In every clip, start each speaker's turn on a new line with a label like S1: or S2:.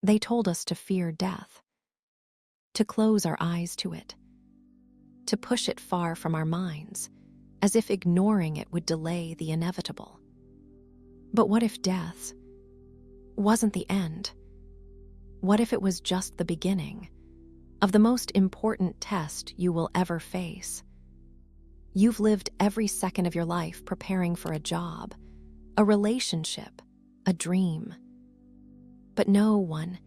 S1: They told us to fear death, to close our eyes to it, to push it far from our minds, as if ignoring it would delay the inevitable. But what if death wasn't the end? What if it was just the beginning of the most important test you will ever face? You've lived every second of your life preparing for a job, a relationship, a dream. But no one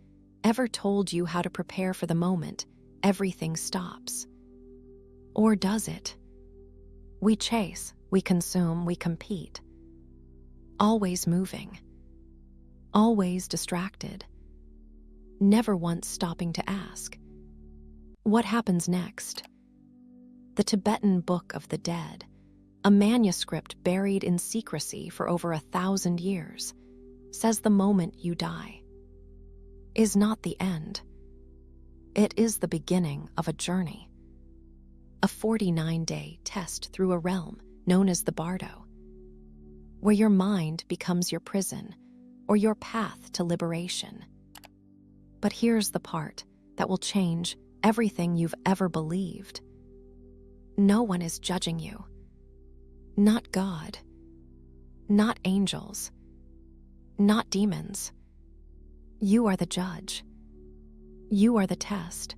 S1: ever told you how to prepare for the moment everything stops. Or does it? We chase, we consume, we compete. Always moving. Always distracted. Never once stopping to ask, what happens next? The Tibetan Book of the Dead, a manuscript buried in secrecy for over 1,000 years, says the moment you die is not the end. It is the beginning of a journey, a 49-day test through a realm known as the Bardo, where your mind becomes your prison or your path to liberation. But here's the part that will change everything you've ever believed. No one is judging you. Not God. Not angels. Not demons. You are the judge. You are the test.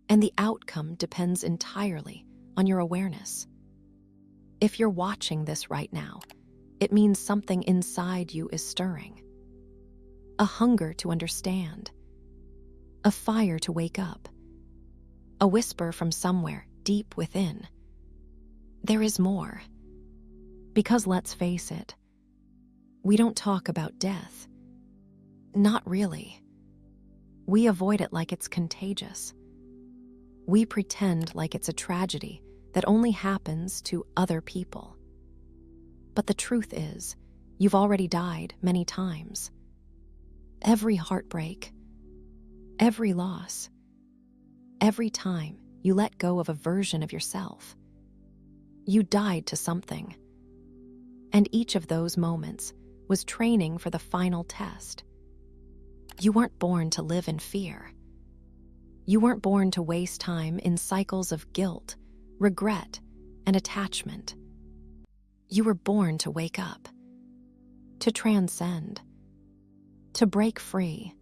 S1: And the outcome depends entirely on your awareness. If you're watching this right now, it means something inside you is stirring. A hunger to understand. A fire to wake up. A whisper from somewhere deep within. There is more. Because let's face it, we don't talk about death. Not really. We avoid it like it's contagious. We pretend like it's a tragedy that only happens to other people. But the truth is, you've already died many times. Every heartbreak, every loss, every time you let go of a version of yourself, you died to something. And each of those moments was training for the final test. You weren't born to live in fear. You weren't born to waste time in cycles of guilt, regret, and attachment. You were born to wake up, to transcend, to break free.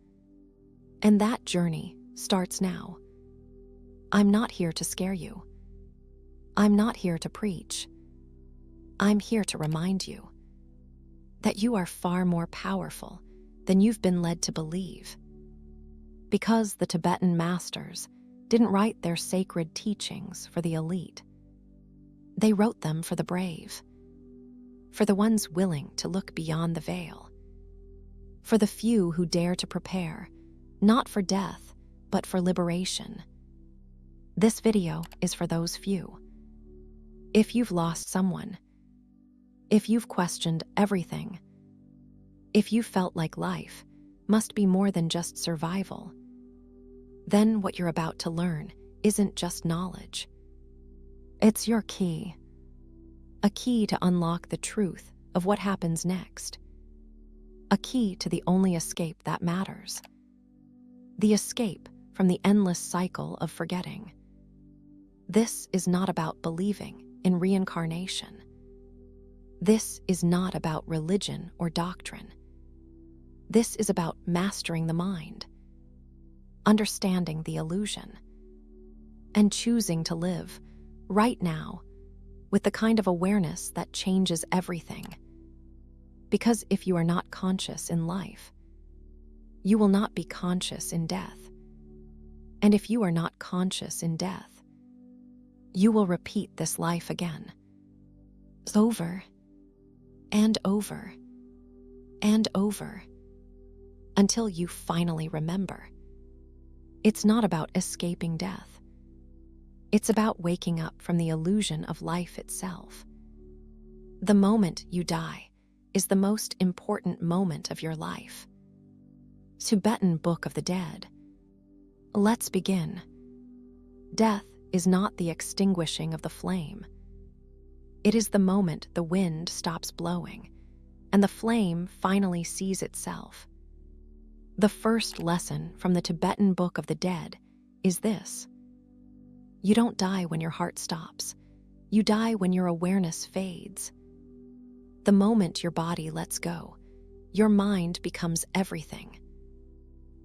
S1: And that journey starts now. I'm not here to scare you. I'm not here to preach. I'm here to remind you that you are far more powerful than you've been led to believe. Because the Tibetan masters didn't write their sacred teachings for the elite. They wrote them for the brave, for the ones willing to look beyond the veil, for the few who dare to prepare, not for death, but for liberation. This video is for those few. If you've lost someone, if you've questioned everything, if you felt like life must be more than just survival, then what you're about to learn isn't just knowledge. It's your key. A key to unlock the truth of what happens next. A key to the only escape that matters. The escape from the endless cycle of forgetting. This is not about believing in reincarnation. This is not about religion or doctrine. This is about mastering the mind, understanding the illusion, and choosing to live right now with the kind of awareness that changes everything. Because if you are not conscious in life, you will not be conscious in death. And if you are not conscious in death, you will repeat this life again, over and over and over, until you finally remember. It's not about escaping death. It's about waking up from the illusion of life itself. The moment you die is the most important moment of your life. Tibetan Book of the Dead. Let's begin. Death is not the extinguishing of the flame. It is the moment the wind stops blowing and the flame finally sees itself. The first lesson from the Tibetan Book of the Dead is this: you don't die when your heart stops. You die when your awareness fades. The moment your body lets go, your mind becomes everything.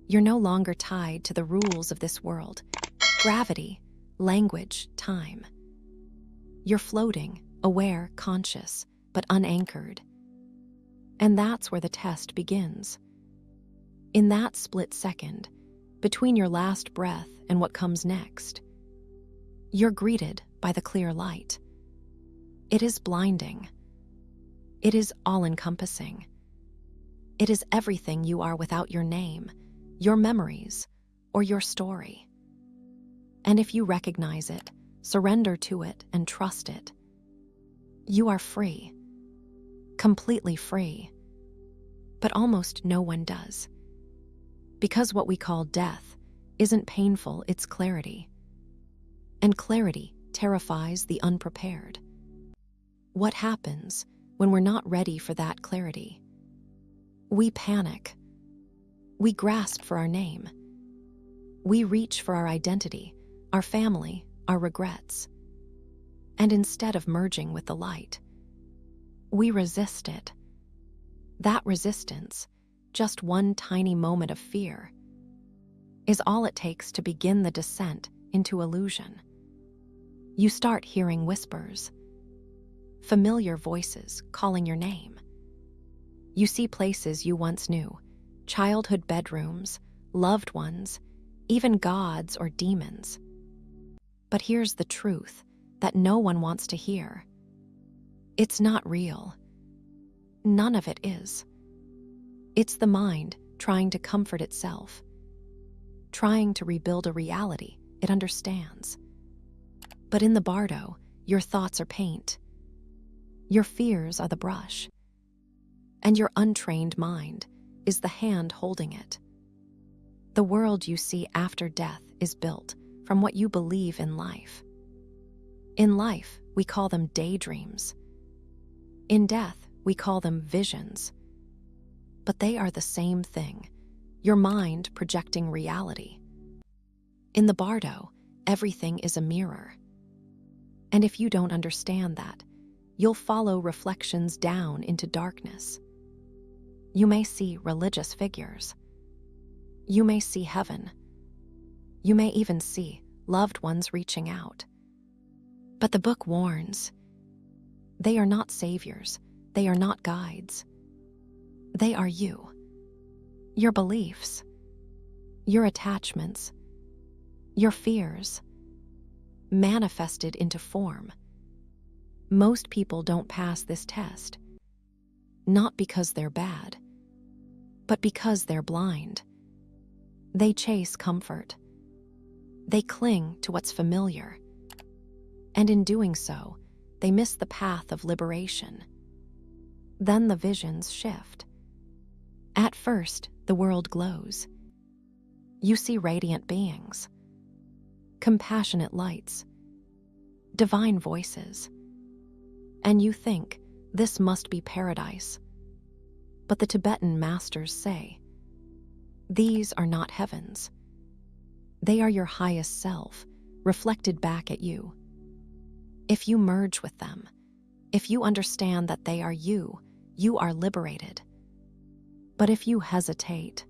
S1: You're no longer tied to the rules of this world: gravity, language, time. You're floating, aware, conscious, but unanchored. And that's where the test begins. In that split second, between your last breath and what comes next, you're greeted by the clear light. It is blinding. It is all-encompassing. It is everything you are without your name, your memories, or your story. And if you recognize it, surrender to it, and trust it, you are free. Completely free. But almost no one does. Because what we call death isn't painful, it's clarity. And clarity terrifies the unprepared. What happens when we're not ready for that clarity? We panic. We grasp for our name. We reach for our identity, our family, our regrets. And instead of merging with the light, we resist it. That resistance, just one tiny moment of fear, is all it takes to begin the descent into illusion. You start hearing whispers, familiar voices calling your name. You see places you once knew, childhood bedrooms, loved ones, even gods or demons. But here's the truth that no one wants to hear. It's not real. None of it is. It's the mind trying to comfort itself, trying to rebuild a reality it understands. But in the Bardo, your thoughts are paint. Your fears are the brush. And your untrained mind is the hand holding it. The world you see after death is built from what you believe in life. In life, we call them daydreams. In death, we call them visions. But they are the same thing, your mind projecting reality. In the Bardo, everything is a mirror. And if you don't understand that, you'll follow reflections down into darkness. You may see religious figures. You may see heaven. You may even see loved ones reaching out. But the book warns, they are not saviors. They are not guides. They are you. Your beliefs. Your attachments. Your fears. Manifested into form. Most people don't pass this test. Not because they're bad, but because they're blind. They chase comfort. They cling to what's familiar. And in doing so, they miss the path of liberation. Then the visions shift. At first, the world glows. You see radiant beings, compassionate lights, divine voices. And you think, this must be paradise. But the Tibetan masters say, these are not heavens. They are your highest self, reflected back at you. If you merge with them, if you understand that they are you are liberated. But if you hesitate,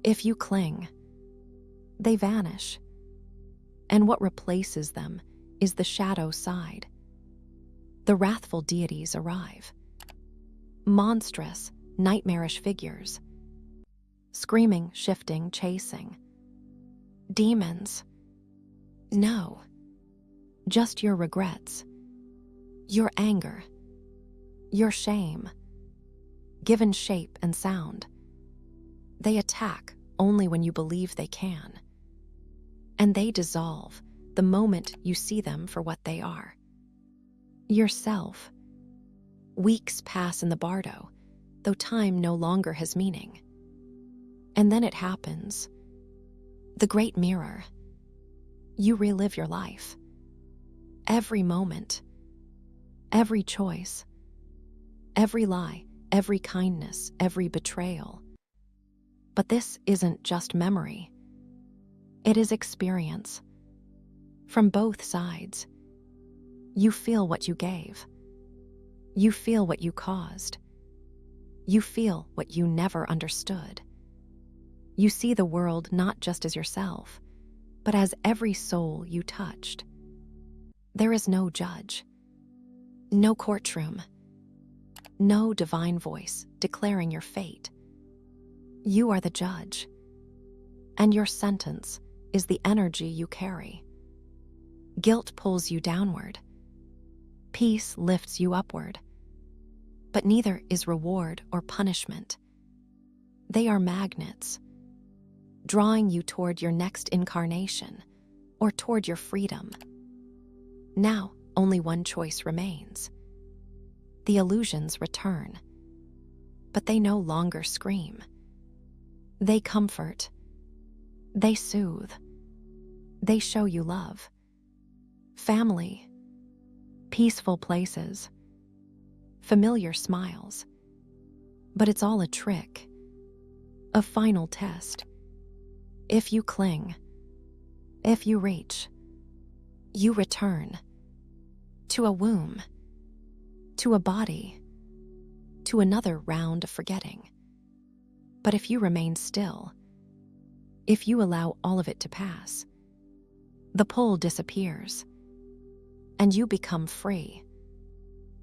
S1: if you cling, they vanish. And what replaces them is the shadow side. The wrathful deities arrive. Monstrous, nightmarish figures. Screaming, shifting, chasing. Demons. No. Just your regrets. Your anger. Your shame. Given shape and sound. They attack only when you believe they can. And they dissolve the moment you see them for what they are. Yourself. Weeks pass in the Bardo, though time no longer has meaning. And then it happens. The great mirror. You relive your life. Every moment. Every choice. Every lie. Every kindness. Every betrayal. But this isn't just memory. It is experience. From both sides. You feel what you gave. You feel what you caused. You feel what you never understood. You see the world not just as yourself, but as every soul you touched. There is no judge, no courtroom, no divine voice declaring your fate. You are the judge, and your sentence is the energy you carry. Guilt pulls you downward. Peace lifts you upward. But neither is reward or punishment. They are magnets, drawing you toward your next incarnation or toward your freedom. Now, only one choice remains. The illusions return, but they no longer scream. They comfort. They soothe. They show you love. Family, peaceful places, familiar smiles. But it's all a trick, a final test. If you cling, if you reach, you return to a womb, to a body, to another round of forgetting. But if you remain still, if you allow all of it to pass, the pull disappears, and you become free.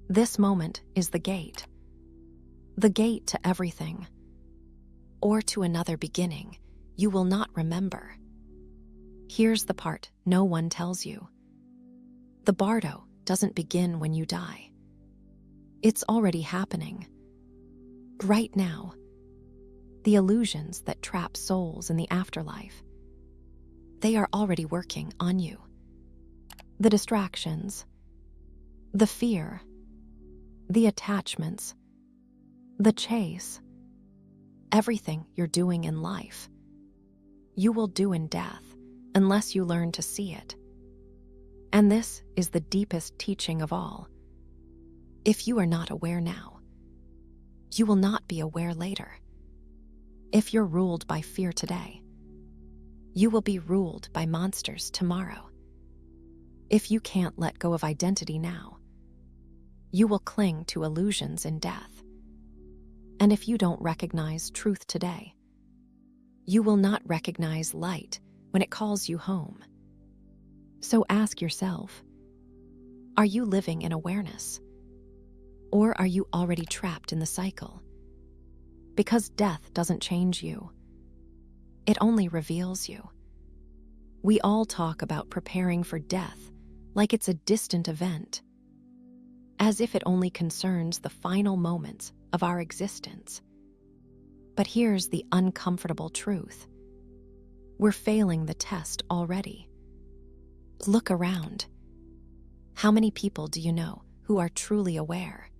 S1: This moment is the gate to everything, or to another beginning you will not remember. Here's the part no one tells you. The Bardo doesn't begin when you die. It's already happening. Right now. The illusions that trap souls in the afterlife, they are already working on you. The distractions, the fear, the attachments, the chase, everything you're doing in life, you will do in death unless you learn to see it. And this is the deepest teaching of all. If you are not aware now, you will not be aware later. If you're ruled by fear today, you will be ruled by monsters tomorrow. If you can't let go of identity now, you will cling to illusions in death. And if you don't recognize truth today, you will not recognize light when it calls you home. So ask yourself, are you living in awareness? Or are you already trapped in the cycle? Because death doesn't change you. It only reveals you. We all talk about preparing for death like it's a distant event, as if it only concerns the final moments of our existence. But here's the uncomfortable truth. We're failing the test already. Look around. How many people do you know who are truly aware?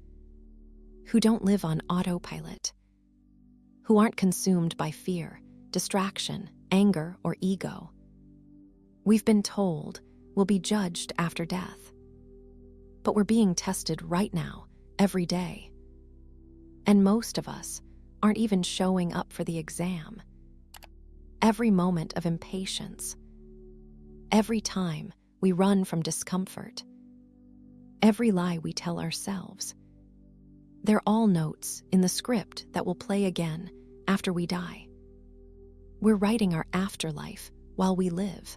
S1: Who don't live on autopilot? Who aren't consumed by fear, distraction, anger, or ego? We've been told we'll be judged after death. But we're being tested right now, every day. And most of us aren't even showing up for the exam. Every moment of impatience, every time we run from discomfort, every lie we tell ourselves, they're all notes in the script that will play again after we die. We're writing our afterlife while we live.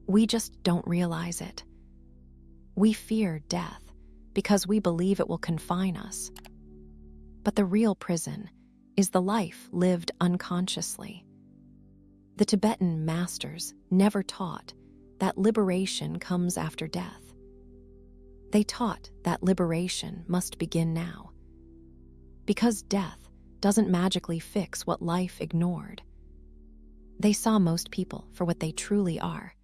S1: We just don't realize it. We fear death because we believe it will confine us. But the real prison is the life lived unconsciously. The Tibetan masters never taught that liberation comes after death. They taught that liberation must begin now. Because death doesn't magically fix what life ignored. They saw most people for what they truly are.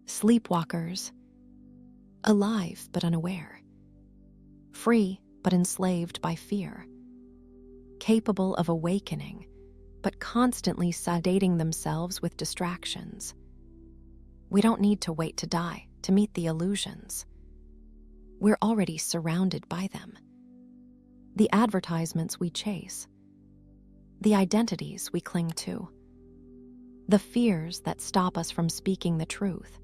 S1: Sleepwalkers, alive but unaware, free but enslaved by fear, capable of awakening but constantly sedating themselves with distractions. We don't need to wait to die to meet the illusions. We're already surrounded by them. The advertisements we chase, the identities we cling to, the fears that stop us from speaking the truth.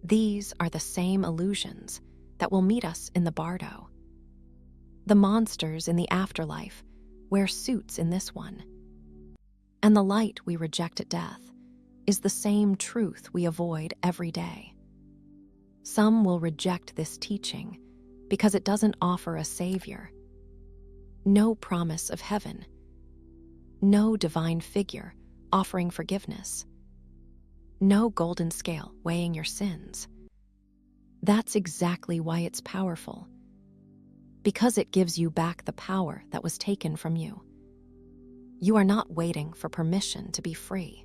S1: These are the same illusions that will meet us in the Bardo. The monsters in the afterlife wear suits in this one. And the light we reject at death is the same truth we avoid every day. Some will reject this teaching because it doesn't offer a savior. No promise of heaven. No divine figure offering forgiveness. No golden scale weighing your sins. That's exactly why it's powerful. Because it gives you back the power that was taken from you. You are not waiting for permission to be free.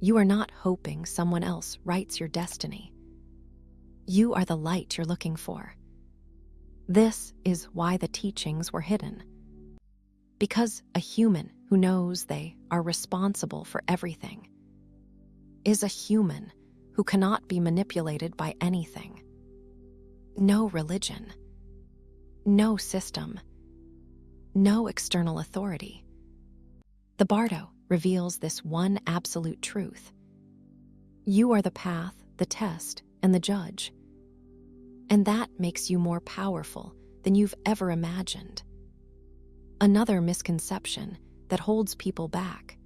S1: You are not hoping someone else writes your destiny. You are the light you're looking for. This is why the teachings were hidden. Because a human who knows they are responsible for everything is a human who cannot be manipulated by anything. No religion, no system, no external authority. The Bardo reveals this one absolute truth. You are the path, the test, and the judge. And that makes you more powerful than you've ever imagined. Another misconception that holds people back.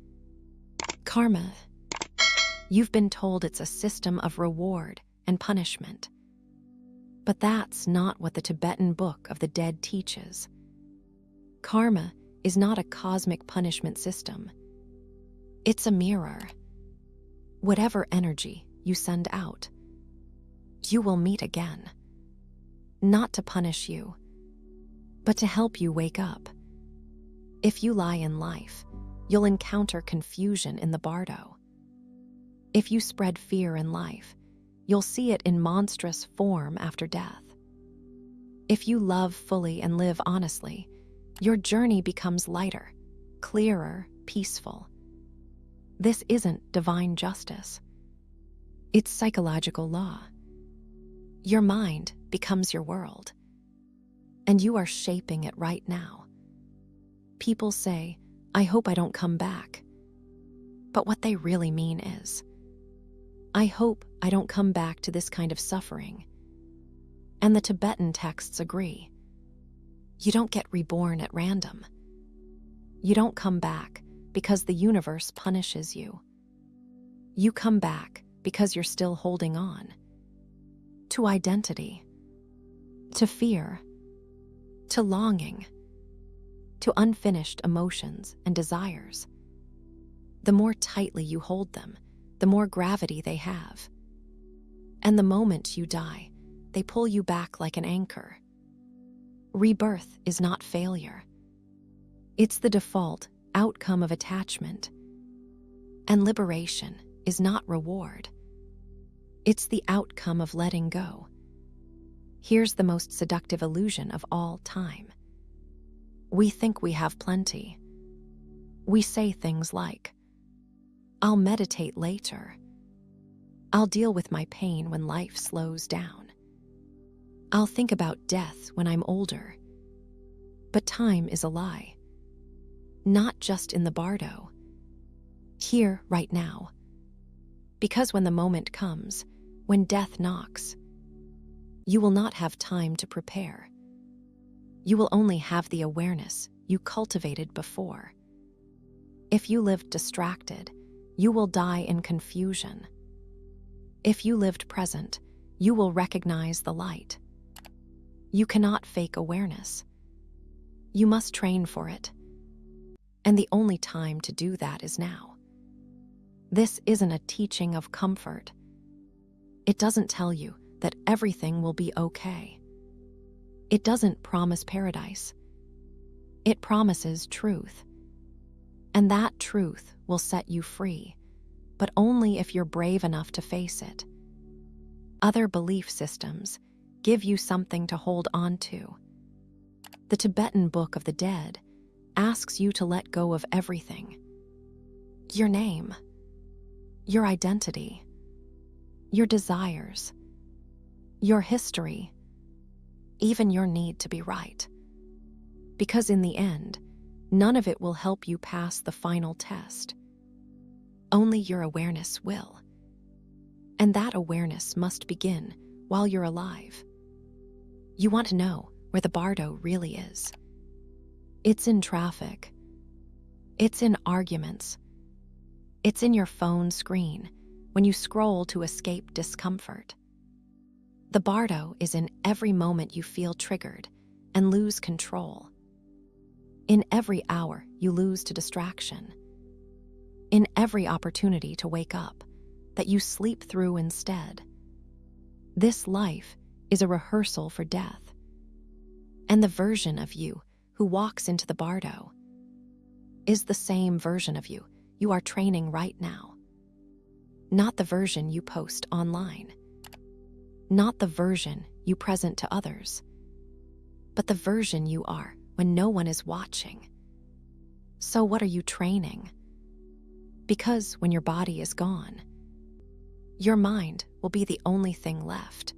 S1: Karma. You've been told it's a system of reward and punishment. But that's not what the Tibetan Book of the Dead teaches. Karma is not a cosmic punishment system. It's a mirror. Whatever energy you send out, you will meet again. Not to punish you, but to help you wake up. If you lie in life, you'll encounter confusion in the Bardo. If you spread fear in life, you'll see it in monstrous form after death. If you love fully and live honestly, your journey becomes lighter, clearer, peaceful. This isn't divine justice. It's psychological law. Your mind becomes your world, and you are shaping it right now. People say, "I hope I don't come back." But what they really mean is, "I hope I don't come back to this kind of suffering." And the Tibetan texts agree. You don't get reborn at random. You don't come back because the universe punishes you. You come back because you're still holding on. To identity. To fear. To longing. To unfinished emotions and desires. The more tightly you hold them, the more gravity they have. And the moment you die, they pull you back like an anchor. Rebirth is not failure. It's the default outcome of attachment. And liberation is not reward. It's the outcome of letting go. Here's the most seductive illusion of all time. We think we have plenty. We say things like, "I'll meditate later. I'll deal with my pain when life slows down. I'll think about death when I'm older." But time is a lie. Not just in the Bardo. Here, right now. Because when the moment comes, when death knocks, you will not have time to prepare. You will only have the awareness you cultivated before. If you lived distracted, you will die in confusion. If you lived present, you will recognize the light. You cannot fake awareness. You must train for it. And the only time to do that is now. This isn't a teaching of comfort. It doesn't tell you that everything will be okay. It doesn't promise paradise. It promises truth. And that truth will set you free, but only if you're brave enough to face it. Other belief systems give you something to hold on to. The Tibetan Book of the Dead asks you to let go of everything. Your name, your identity, your desires, your history, even your need to be right. Because in the end, None of it will help you pass the final test. Only your awareness will. And that awareness must begin while you're alive. You want to know where the Bardo really is. It's in traffic. It's in arguments. It's in your phone screen when you scroll to escape discomfort. The Bardo is in every moment you feel triggered and lose control. In every hour you lose to distraction. In every opportunity to wake up that you sleep through instead. This life is a rehearsal for death. And the version of you who walks into the Bardo is the same version of you you are training right now. Not the version you post online. Not the version you present to others. But the version you are when no one is watching. So what are you training? Because when your body is gone, your mind will be the only thing left.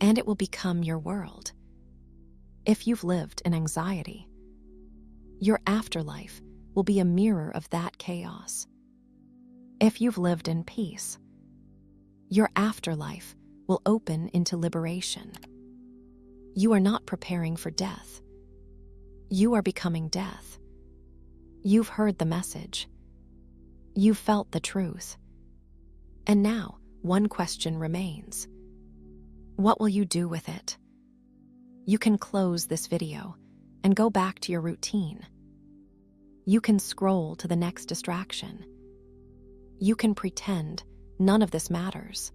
S1: And it will become your world. If you've lived in anxiety, your afterlife will be a mirror of that chaos. If you've lived in peace, your afterlife will open into liberation. You are not preparing for death. You are becoming death. You've heard the message. You've felt the truth. And now, one question remains. What will you do with it? You can close this video and go back to your routine. You can scroll to the next distraction. You can pretend none of this matters.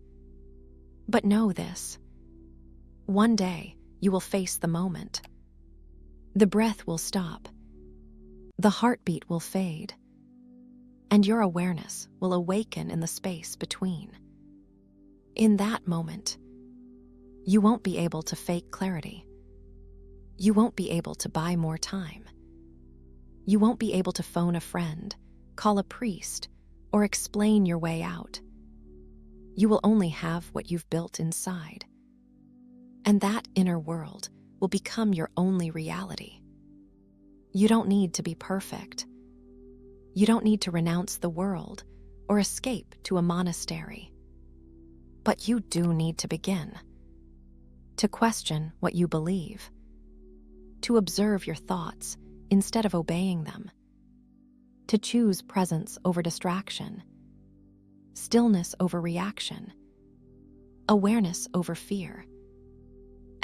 S1: But know this. One day, you will face the moment. The breath will stop. The heartbeat will fade. And your awareness will awaken in the space between. In that moment, you won't be able to fake clarity. You won't be able to buy more time. You won't be able to phone a friend, call a priest, or explain your way out. You will only have what you've built inside. And that inner world will become your only reality. You don't need to be perfect. You don't need to renounce the world or escape to a monastery. But you do need to begin. To question what you believe. To observe your thoughts instead of obeying them. To choose presence over distraction. Stillness over reaction. Awareness over fear.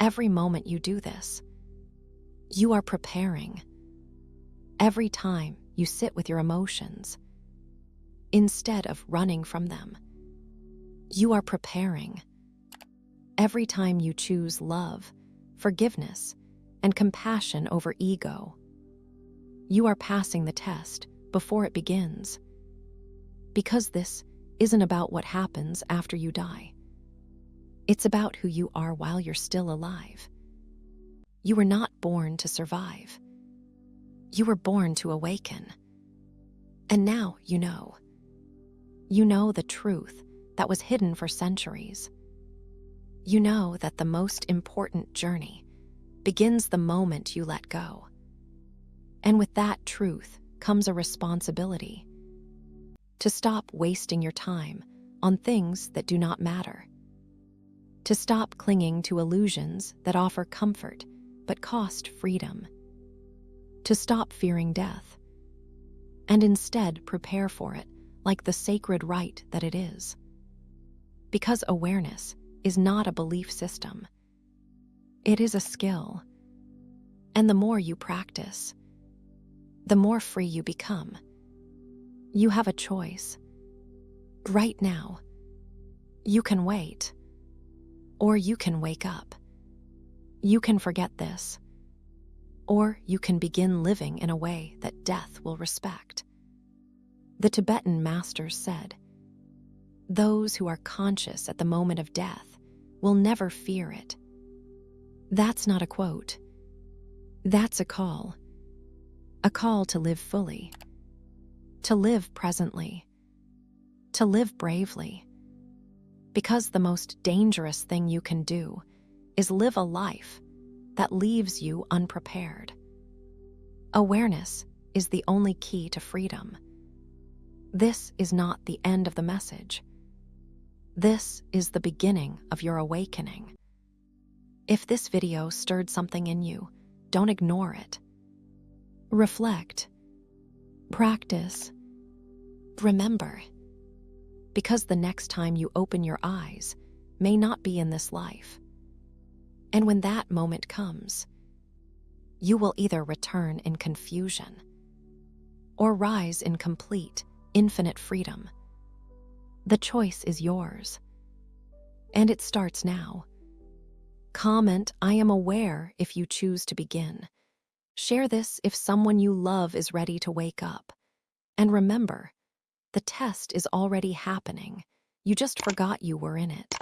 S1: Every moment you do this, you are preparing. Every time you sit with your emotions, instead of running from them, you are preparing. Every time you choose love, forgiveness, and compassion over ego, you are passing the test before it begins. Because this isn't about what happens after you die. It's about who you are while you're still alive. You were not born to survive. You were born to awaken. And now you know. You know the truth that was hidden for centuries. You know that the most important journey begins the moment you let go. And with that truth comes a responsibility to stop wasting your time on things that do not matter. To stop clinging to illusions that offer comfort but cost freedom. To stop fearing death, and instead prepare for it like the sacred right that it is. Because awareness is not a belief system. It is a skill. And the more you practice, the more free you become. You have a choice. Right now, you can wait. Or you can wake up. You can forget this. Or you can begin living in a way that death will respect. The Tibetan masters said, "Those who are conscious at the moment of death will never fear it." That's not a quote. That's a call. A call to live fully. To live presently. To live bravely. Because the most dangerous thing you can do is live a life that leaves you unprepared. Awareness is the only key to freedom. This is not the end of the message. This is the beginning of your awakening. If this video stirred something in you, don't ignore it. Reflect. Practice. Remember. Because the next time you open your eyes may not be in this life. And when that moment comes, you will either return in confusion or rise in complete, infinite freedom. The choice is yours. And it starts now. Comment, "I am aware," if you choose to begin. Share this if someone you love is ready to wake up. And remember, the test is already happening. You just forgot you were in it.